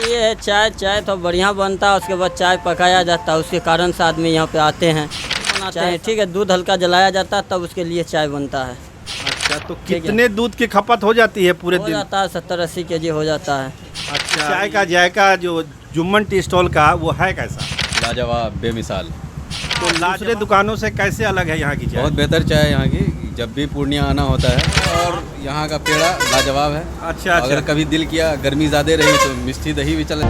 ये है चाय तो बढ़िया बनता है, उसके बाद चाय पकाया जाता है, उसके कारण से आदमी यहाँ पे आते हैं, बनाते हैं। ठीक है, दूध हल्का जलाया जाता है तब उसके लिए चाय बनता है। अच्छा, तो कितने दूध की खपत हो जाती है पूरे हो दिन? जाता है 70-80 केजी हो जाता है। अच्छा, चाय का जायका जो जुम्मन टी स्टॉल का वो है कैसा? लाजवाब, बेमिसाल। तो दूसरे दुकानों से कैसे अलग है यहाँ की चाय? बहुत बेहतर चाय है यहाँ की। जब भी पूर्णिया आना होता है, और यहाँ का पेड़ा लाजवाब है। अच्छा, अगर कभी दिल किया, गर्मी ज़्यादा रही तो मिष्टी दही भी चले।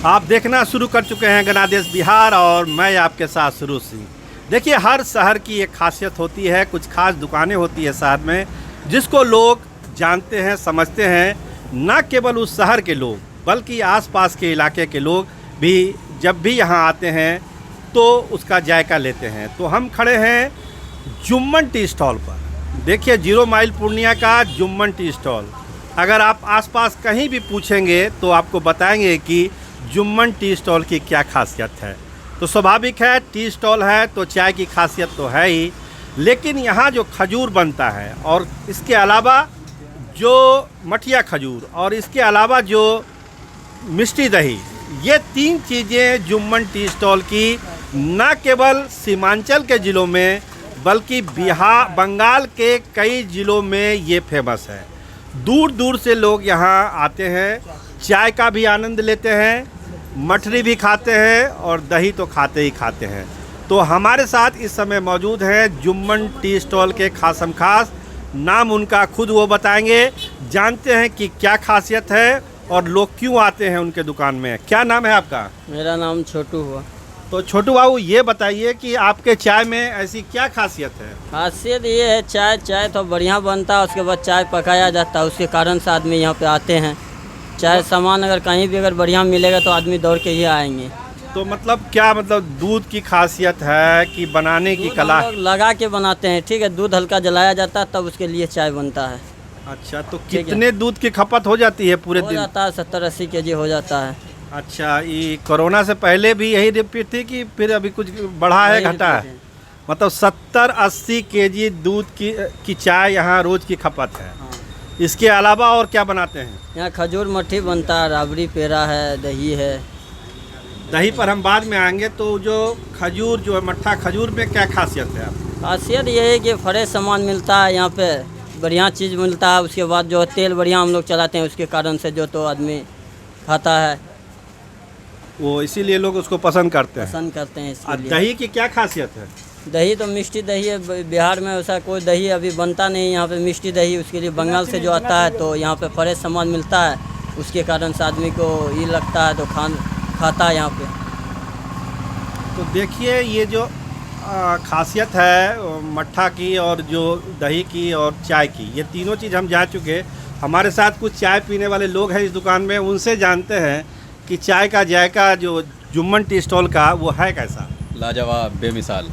आप देखना शुरू कर चुके हैं गणादेश बिहार और मैं आपके साथ शुरू सिंह। देखिए, हर शहर की एक खासियत होती है, कुछ खास दुकानें होती है शहर में जिसको लोग जानते हैं, समझते हैं। न केवल उस शहर के लोग बल्कि आसपास के इलाके के लोग भी जब भी यहाँ आते हैं तो उसका जायका लेते हैं। तो हम खड़े हैं जुम्मन टी स्टॉल पर। देखिए, 0 माइल पूर्णिया का जुम्मन टी स्टॉल। अगर आप आसपास कहीं भी पूछेंगे तो आपको बताएंगे कि जुम्मन टी स्टॉल की क्या खासियत है। तो स्वाभाविक है, टी स्टॉल है तो चाय की खासियत तो है ही, लेकिन यहाँ जो खजूर बनता है और इसके अलावा जो मठिया खजूर और इसके अलावा जो मिष्टी दही, ये 3 चीज़ें जुम्मन टी स्टॉल की न केवल सीमांचल के ज़िलों में बल्कि बिहार, बंगाल के कई ज़िलों में ये फेमस है। दूर दूर से लोग यहाँ आते हैं, चाय का भी आनंद लेते हैं, मठरी भी खाते हैं और दही तो खाते ही खाते हैं। तो हमारे साथ इस समय मौजूद हैं जुम्मन टी स्टॉल के खासम खास। नाम उनका खुद वो बताएंगे, जानते हैं कि क्या खासियत है और लोग क्यों आते हैं उनके दुकान में। क्या नाम है आपका? मेरा नाम छोटू हुआ। तो छोटू बाबू, ये बताइए कि आपके चाय में ऐसी क्या खासियत है? खासियत ये है चाय तो बढ़िया बनता है, उसके बाद चाय पकाया जाता है, उसके कारण से आदमी यहाँ पे आते हैं। चाय सामान अगर कहीं भी अगर बढ़िया मिलेगा तो आदमी दौड़ के ही आएंगे। तो मतलब क्या, मतलब दूध की खासियत है कि बनाने की कला? लगा के बनाते हैं। ठीक है, दूध हल्का जलाया जाता है तब उसके लिए चाय बनता है। अच्छा, तो कितने दूध की खपत हो जाती है पूरे दिन? हो जाता है 70-80 केजी हो जाता है। अच्छा, ये कोरोना से पहले भी यही रिपीट थी कि फिर अभी कुछ बढ़ा है, घटा है? मतलब 70-80 केजी दूध की चाय यहाँ रोज की खपत है। हाँ। इसके अलावा और क्या बनाते हैं? यहाँ खजूर मट्ठी बनता है, राबड़ी पेड़ा है, दही है। दही पर हम बाद में आएंगे। तो जो खजूर, जो मट्ठा खजूर में क्या खासियत है? खासियत ये है कि फ्रेश सामान मिलता है यहाँ पे, बढ़िया चीज़ मिलता है। उसके बाद जो तेल बढ़िया हम लोग चलाते हैं, उसके कारण से जो तो आदमी खाता है वो इसीलिए लोग उसको पसंद करते हैं। पसंद करते हैं इसके लिए। दही की क्या खासियत है? दही तो मिष्टी दही है, बिहार में वैसा कोई दही अभी बनता नहीं यहाँ पे मिष्टी दही। उसके लिए बंगाल से जो आता है तो यहाँ पे फ्रेश सामान मिलता है, उसके कारण से आदमी को ये लगता है तो खाता है यहाँ पे। तो देखिए, ये जो खासियत है मट्ठा की और जो दही की और चाय की, ये तीनों चीज़ हम जा चुके। हमारे साथ कुछ चाय पीने वाले लोग हैं इस दुकान में, उनसे जानते हैं कि चाय का जायका जो जुम्मन टी स्टॉल का वो है कैसा? लाजवाब, बेमिसाल।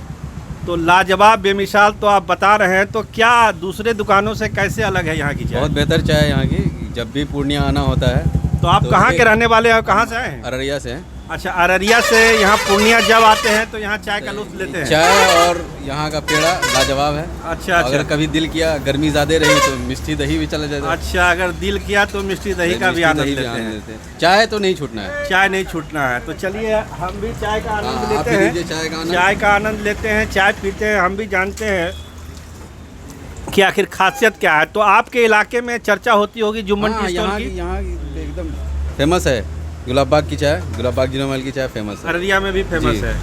तो लाजवाब, बेमिसाल तो आप बता रहे हैं, तो क्या दूसरे दुकानों से कैसे अलग है यहाँ की चाय? बहुत बेहतर चाय है यहाँ की। जब भी पूर्णिया आना होता है। तो आप कहाँ के रहने वाले हैं, कहाँ से आए हैं? अररिया से हैं। अच्छा, अररिया से यहाँ पूर्णिया जब आते हैं तो यहाँ चाय का लुत्फ लेते हैं। चाय और यहाँ का पेड़ा लाजवाब है। अच्छा, अगर कभी दिल किया, गर्मी ज़्यादा रही तो मिष्टी दही भी चले जाता है। अच्छा, अगर दिल किया तो मिष्टी दही का भी आनंद लेते हैं। चाय तो नहीं छूटना है। चाय नहीं छूटना है। तो चलिए, हम भी चाय का आनंद आप लेते भी हैं। लीजिए चाय का आनंद। चाय का आनंद लेते हैं, चाय पीते हैं। हम भी जानते हैं कि आखिर खासियत क्या है। तो आपके इलाके में चर्चा होती होगी जुम्मन टी स्टॉल की? यहाँ एकदम फेमस है। गुलाब बाग की चाय, गुलाब बाग 0 माइल की चाय फेमस है। अररिया में भी फेमस है।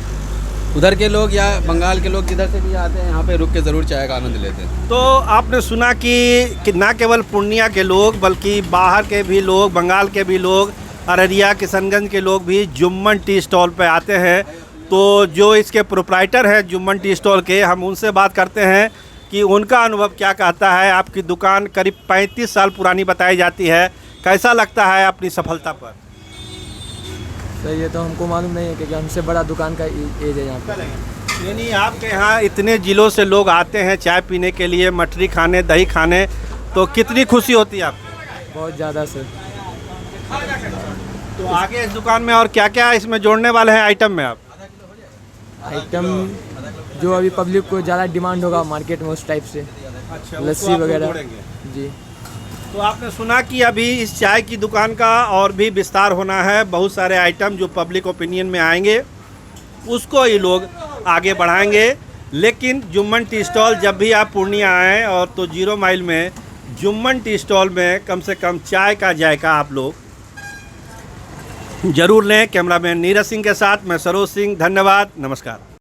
उधर के लोग या बंगाल के लोग जिधर से भी आते हैं यहाँ पे रुक के ज़रूर चाय का आनंद लेते हैं। तो आपने सुना कि ना केवल पूर्णिया के लोग बल्कि बाहर के भी लोग, बंगाल के भी लोग, अररिया, किशनगंज के लोग भी जुम्मन टी स्टॉल पे आते हैं। तो जो इसके प्रोप्राइटर हैं जुम्मन टी स्टॉल के, हम उनसे बात करते हैं कि उनका अनुभव क्या कहता है। आपकी दुकान करीब 35 साल पुरानी बताई जाती है, कैसा लगता है अपनी सफलता पर? सर, ये तो हमको मालूम नहीं है क्योंकि हमसे बड़ा दुकान का एज है यहाँ पे। यानी आपके यहाँ इतने ज़िलों से लोग आते हैं चाय पीने के लिए, मठरी खाने, दही खाने, तो कितनी खुशी होती है आपको? बहुत ज़्यादा सर। तो आगे इस दुकान में और क्या क्या इसमें जोड़ने वाले हैं आइटम में आप? आइटम जो अभी पब्लिक को ज़्यादा डिमांड होगा मार्केट में, उस टाइप से। अच्छा, लस्सी वगैरह। जी। तो आपने सुना कि अभी इस चाय की दुकान का और भी विस्तार होना है। बहुत सारे आइटम जो पब्लिक ओपिनियन में आएंगे उसको ये लोग आगे बढ़ाएंगे। लेकिन जुम्मन टी स्टॉल, जब भी आप पूर्णिया आएँ और तो 0 माइल में जुम्मन टी स्टॉल में कम से कम चाय का जायका आप लोग ज़रूर लें। कैमरामैन नीरज सिंह के साथ मैं सरोज सिंह, धन्यवाद, नमस्कार।